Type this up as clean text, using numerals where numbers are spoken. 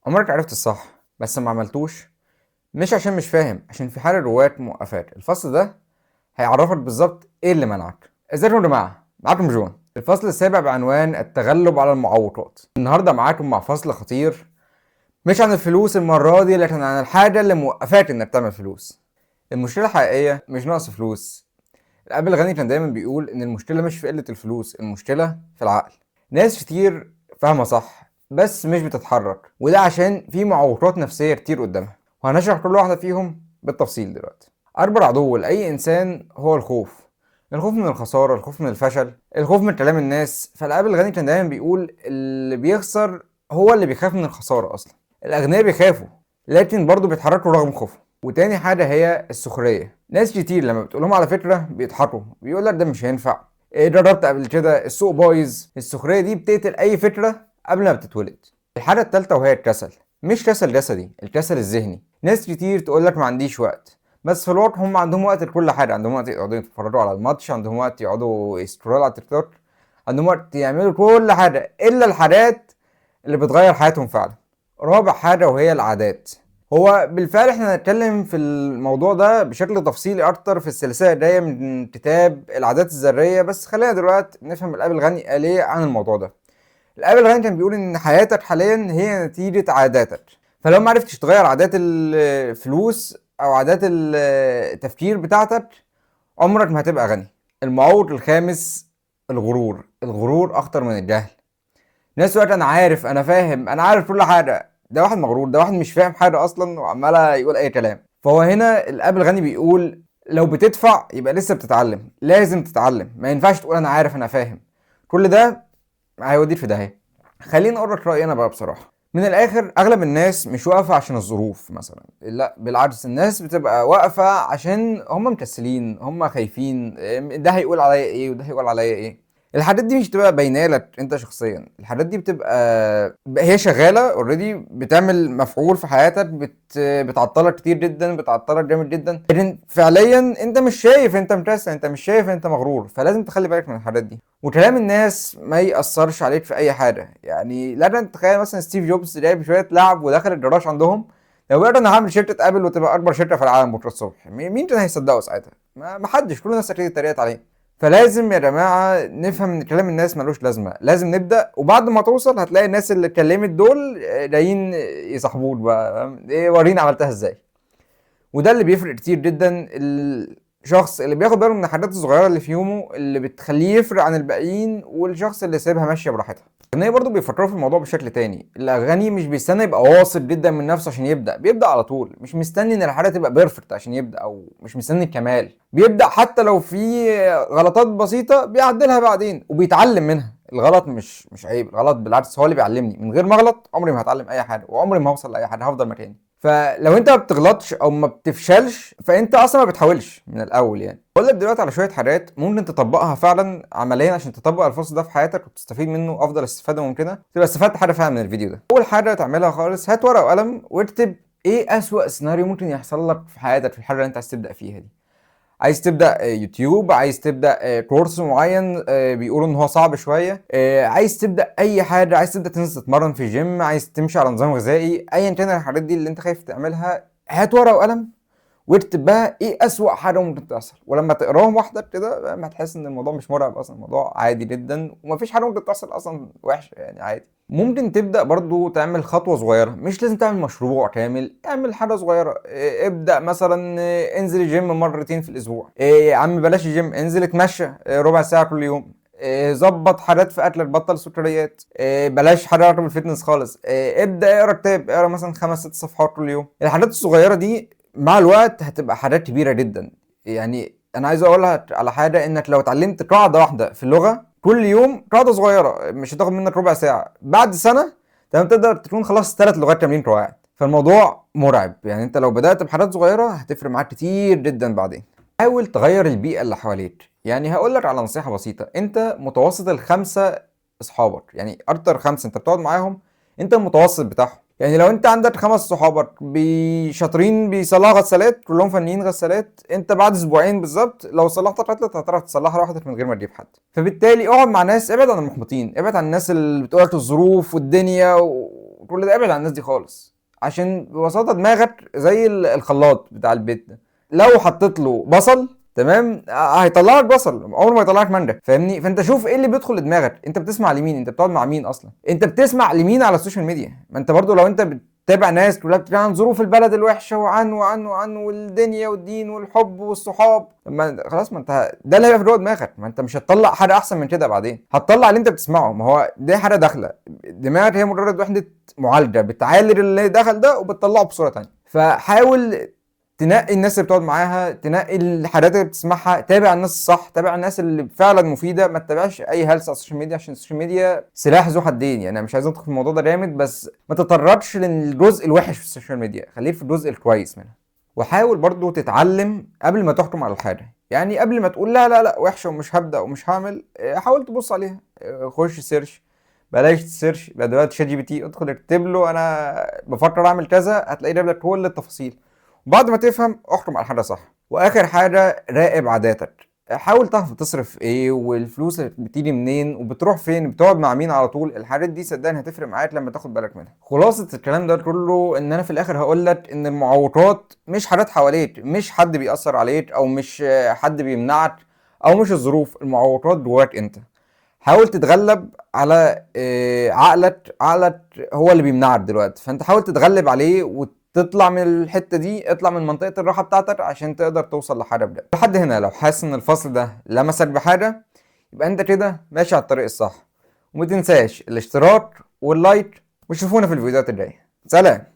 عمرك عرفت الصح بس ما عملتوش؟ مش عشان مش فاهم، عشان في حالة جواك موقفات. الفصل ده هيعرفك بالظبط ايه اللي منعك. ازيكم يا جماعة، معاكم جون. الفصل السابع بعنوان التغلب على المعوقات. النهارده معاكم مع فصل خطير، مش عن الفلوس المرة دي، لكن عن الحاجة اللي موقفاك انك تعمل فلوس. المشكلة الحقيقية مش نقص فلوس. الأب الغني كان دايما بيقول إن المشكلة مش في قلة الفلوس، المشكلة في العقل. ناس كتير فاهمة صح بس مش بتتحرك، وده عشان في معوقات نفسية كتير قدامها، وهنشرح كل واحدة فيهم بالتفصيل دلوقتي. أكبر عدو لأي إنسان هو الخوف. الخوف من الخسارة، الخوف من الفشل، الخوف من كلام الناس. فالأب الغني كان دايما بيقول اللي بيخسر هو اللي بيخاف من الخسارة أصلا. الأغنياء بيخافوا لكن برضه بيتحركوا رغم خوفهم. وتاني حاجة هي السخرية. ناس كتير لما بتقولهم على فكرة بيضحكوا، بيقول لك ده مش هينفع، إيه جربت قبل كده، السوق بايظ. السخرية دي بتقتل أي فكرة قبل ما بتتولد. الحاجة التالتة وهي الكسل. مش كسل جسدي، الكسل الذهني. ناس كتير تقول لك ما عنديش وقت، بس في الواقع هم عندهم وقت لكل حاجة. عندهم وقت يقعدوا يتفرجوا على الماتش، عندهم وقت يقعدوا يسكرولوا على تيك توك، عندهم وقت يعملوا كل حاجة إلا الحاجات اللي بتغير حياتهم فعلا. رابع حاجة وهي العادات. هو بالفعل احنا هنتكلم في الموضوع ده بشكل تفصيلي اكتر في السلسله الجايه من كتاب العادات الذريه، بس خلينا دلوقتي نفهم الاب الغني قال ايه عن الموضوع ده. الاب الغني كان بيقول ان حياتك حاليا هي نتيجه عاداتك. فلو ما عرفتش تغير عادات الفلوس او عادات التفكير بتاعتك، عمرك ما هتبقى غني. المعوق الخامس الغرور. الغرور اخطر من الجهل. ناس وقت انا عارف، انا فاهم، انا عارف كل حاجه. ده واحد مغرور، ده واحد مش فاهم حاجه اصلا وعمال يقول اي كلام. فهو هنا الاب الغني بيقول لو بتدفع يبقى لسه بتتعلم، لازم تتعلم. ما ينفعش تقول انا عارف انا فاهم. كل ده هيوديك في داهيه. خليني اقول لك رايي انا بقى بصراحه. من الاخر اغلب الناس مش واقفه عشان الظروف مثلا، لا بالعكس، الناس بتبقى واقفه عشان هم مكسلين، هم خايفين، ده هيقول عليا ايه وده هيقول عليا ايه. الحاجات دي مش بتبقى باينه لك انت شخصيا، الحاجات دي بتبقى هي شغاله اوريدي، بتعمل مفعول في حياتك، بتعطلك كتير جدا، بتعطلك جامد جدا، لكن فعليا انت مش شايف انت مكسل، انت مش شايف انت مغرور. فلازم تخلي بالك من الحاجات دي. وكلام الناس ما يأثرش عليك في اي حاجه. يعني لا تتخيل مثلا ستيف جوبز جايب شويه لعب ودخل الجراج عندهم، لو قال انا هعمل شركه ابل وتبقى اكبر شركه في العالم بكره الصبح، مين كان هيصدقه ساعتها؟ ما حدش، كل الناس اكيد اتريقت عليه. فلازم يا جماعه نفهم ان كلام الناس ملوش لازمه، لازم نبدا. وبعد ما توصل هتلاقي الناس اللي اتكلمت دول جايين يصاحبوك بقى، فاهم؟ ايه وريني عملتها ازاي. وده اللي بيفرق كتير جدا. الشخص اللي بياخد باله من الحاجات الصغيره اللي في يومه اللي بتخليه يفرق عن الباقيين، والشخص اللي سايبها ماشيه براحتها. الغنية برضه بيفكروا في الموضوع بشكل تاني. الغني مش بيستنى يبقى واثق جدا من نفسه عشان يبدا، بيبدا على طول. مش مستني ان الحاجه تبقى بيرفكت عشان يبدا، او مش مستني الكمال. بيبدا حتى لو في غلطات بسيطه بيعدلها بعدين وبيتعلم منها. الغلط مش عيب، الغلط بالعكس هو اللي بيعلمني. من غير ما اغلط عمري ما هتعلم اي حاجه، وعمري ما هوصل لاي حاجه، هفضل مكاني. فلو انت ما بتغلطش او ما بتفشلش فانت اصلا ما بتحاولش من الاول. يعني اقول لك دلوقتي على شويه حاجات ممكن تطبقها فعلا عمليا عشان تطبق الفرص ده في حياتك وتستفيد منه افضل استفاده ممكنه، تبقى استفدت حاجه فعلا من الفيديو ده. اول حاجه تعملها خالص، هات ورقه وقلم واكتب ايه اسوأ سيناريو ممكن يحصل لك في حياتك في الحاجه اللي انت عايز تبدا فيها دي. عايز تبدا يوتيوب، عايز تبدا كورس معين بيقولوا ان هو صعب شويه، عايز تبدا اي حاجه، عايز تبدا تنزل تتمرن في جيم، عايز تمشي على نظام غذائي، ايا كان الحاجات دي اللي انت خايف تعملها، هات ورقه وقلم واكتب بقى ايه اسوأ حاجه ممكن تحصل. ولما تقراهم واحده كده هتحس ان الموضوع مش مرعب اصلا، الموضوع عادي جدا ومفيش حاجه ممكن تحصل اصلا وحشه، يعني عادي. ممكن تبدا برضو تعمل خطوه صغيره، مش لازم تعمل مشروع كامل، اعمل حاجه صغيره. ابدا مثلا انزل الجيم مرتين في الاسبوع. يا عم بلاش الجيم، انزل اتمشى ربع ساعه كل يوم. ظبط حاجات في اكلك، بطل سكريات. بلاش حاجه رقم الفتنس خالص. ابدا اقرا كتاب، اقرا مثلا 5 6 صفحات كل يوم. الحاجات الصغيره دي مع الوقت هتبقى حاجات كبيره جدا. يعني انا عايز اقول لك على حاجه، انك لو اتعلمت قاعده واحده في اللغه كل يوم، قاعده صغيره مش هتاخد منك ربع ساعه، بعد سنه تمام تقدر تكون خلاص 3 لغات كاملين قواعد. فالموضوع مرعب. يعني انت لو بدات بحاجات صغيره هتفرق معاك كتير جدا بعدين. حاول تغير البيئه اللي حواليك. يعني هقول لك على نصيحه بسيطه، انت متوسط الخمسه اصحابك، يعني اكتر 5 انت بتقعد معاهم انت المتوسط بتاعهم. يعني لو انت عندك 5 صحابك شاطرين بيصلحوا غسالات، كلهم فنيين غسالات، انت بعد اسبوعين بالظبط لو صلحت غسالة هتعرف تصلحها لوحدك من غير ما تجيب حد. فبالتالي اقعد مع ناس، ابعد عن المحبطين، ابعد عن الناس اللي بتقولك الظروف والدنيا وتقول لي ده ابعد عن الناس دي خالص، عشان ببساطه دماغك زي الخلاط بتاع البيت ده، لو حطيت له بصل تمام هيطلع لك بصل، عمره ما يطلع لك مانجا، فاهمني؟ فانت شوف ايه اللي بيدخل لدماغك، انت بتسمع لمين، انت بتقعد مع مين اصلا، انت بتسمع لمين على السوشيال ميديا. ما انت برضو لو انت بتتابع ناس كلها بتتكلم عن ظروف البلد الوحشه وعن والدنيا والدين والحب والصحاب، طب ما خلاص، ما انت ده اللي هيبقى في جوه دماغك، ما انت مش هتطلع حاجه احسن من كده بعدين، هتطلع اللي انت بتسمعه، ما هو دي حاجه داخله دماغك، هي مجرد وحده معالجه بتعالج اللي دخل ده وبتطلعه بصوره تانيه. فحاول تنقي الناس اللي بتقعد معاها، تنقي الحاجات اللي بتسمعها، تابع الناس الصح، تابع الناس اللي فعلا مفيده، ما تتابعش اي هلس على السوشيال ميديا، عشان السوشيال ميديا سلاح ذو حدين. يعني انا مش عايز ادخل في الموضوع ده جامد، بس ما تتطرقش للجزء الوحش في السوشيال ميديا، خليك في الجزء الكويس منها. وحاول برضو تتعلم قبل ما تحكم على الحاجه، يعني قبل ما تقول لا لا لا وحشه ومش هبدا ومش هعمل، حاول تبص عليها، خش سيرش، بلاش تسيرش بقى دلوقتي، شات جي بي تي ادخل اكتب له انا بفكر اعمل كذا، هتلاقيه جايب لك كل التفاصيل. وبعد ما تفهم احكم على حاجه صح. واخر حاجه راقب عاداتك، حاول تعرف بتصرف ايه، والفلوس اللي بتيجي منين وبتروح فين، بتقعد مع مين على طول، الحاجات دي صدقني هتفرق معاك لما تاخد بالك منها. خلاصه الكلام ده كله ان انا في الاخر هقول لك ان المعوقات مش حاجات حواليك، مش حد بيأثر عليك، او مش حد بيمنعك، او مش الظروف، المعوقات جواك انت. حاول تتغلب على عقلك هو اللي بيمنعك دلوقتي، فانت حاول تتغلب عليه وتطلع من الحتة دي، اطلع من منطقة الراحة بتاعتك عشان تقدر توصل لحاجة بجد. لحد هنا لو حاسس ان الفصل ده لمسك بحاجة، يبقى انت كده ماشي على الطريق الصح. وما تنساش الاشتراك واللايك، وشوفونا في الفيديوهات الجاية. سلام.